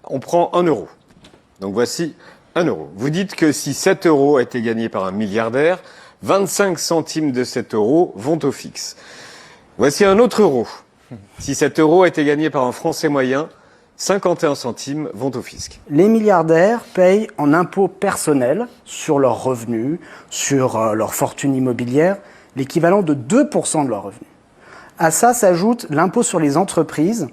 on prend 1 euro. Donc voici 1 euro. Vous dites que si 7 euros a été gagné par un milliardaire, 25 centimes de 7 euros vont au fixe. Voici un autre euro. Si 7 euros a été gagné par un Français moyen, 51 centimes vont au fisc. Les milliardaires payent en impôts personnels sur leurs revenus, sur leur fortune immobilière, l'équivalent de 2% de leurs revenus. À ça s'ajoute l'impôt sur les entreprises,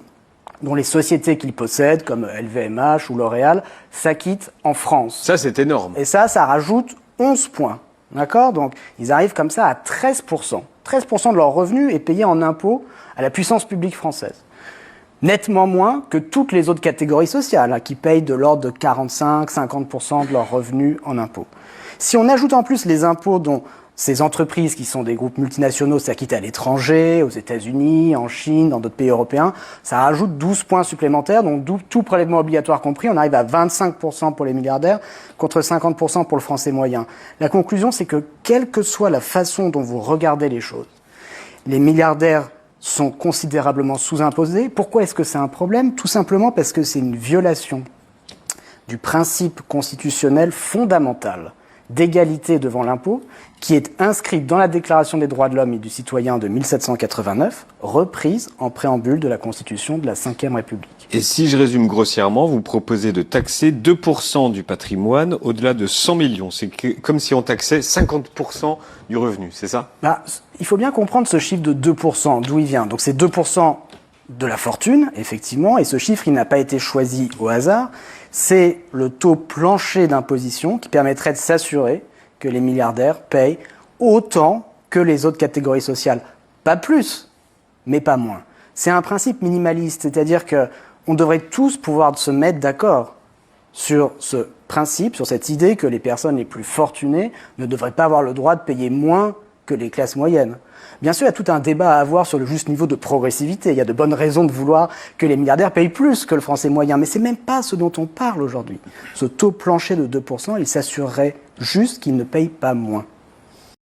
dont les sociétés qu'ils possèdent, comme LVMH ou L'Oréal, s'acquittent en France. Ça, c'est énorme. Et ça rajoute 11 points. D'accord ? Donc, ils arrivent comme ça à 13%. 13% de leurs revenus est payé en impôts à la puissance publique française. Nettement moins que toutes les autres catégories sociales, qui payent de l'ordre de 45-50% de leurs revenus en impôts. Si on ajoute en plus les impôts dont ces entreprises qui sont des groupes multinationaux s'acquittent à l'étranger, aux États-Unis, en Chine, dans d'autres pays européens, ça rajoute 12 points supplémentaires, donc tout prélèvement obligatoire compris, on arrive à 25% pour les milliardaires contre 50% pour le Français moyen. La conclusion, c'est que quelle que soit la façon dont vous regardez les choses, les milliardaires sont considérablement sous-imposés. Pourquoi est-ce que c'est un problème ? Tout simplement parce que c'est une violation du principe constitutionnel fondamental d'égalité devant l'impôt, qui est inscrite dans la Déclaration des droits de l'homme et du citoyen de 1789, reprise en préambule de la Constitution de la Ve République. Et si je résume grossièrement, vous proposez de taxer 2% du patrimoine au-delà de 100 millions. C'est comme si on taxait 50% du revenu, c'est ça ? Il faut bien comprendre ce chiffre de 2%, d'où il vient. Donc c'est 2% de la fortune, effectivement, et ce chiffre, il n'a pas été choisi au hasard. C'est le taux plancher d'imposition qui permettrait de s'assurer que les milliardaires payent autant que les autres catégories sociales. Pas plus, mais pas moins. C'est un principe minimaliste, c'est-à-dire qu'on devrait tous pouvoir se mettre d'accord sur ce principe, sur cette idée que les personnes les plus fortunées ne devraient pas avoir le droit de payer moins que les classes moyennes. Bien sûr, il y a tout un débat à avoir sur le juste niveau de progressivité. Il y a de bonnes raisons de vouloir que les milliardaires payent plus que le Français moyen. Mais c'est même pas ce dont on parle aujourd'hui. Ce taux plancher de 2%, il s'assurerait juste qu'ils ne payent pas moins.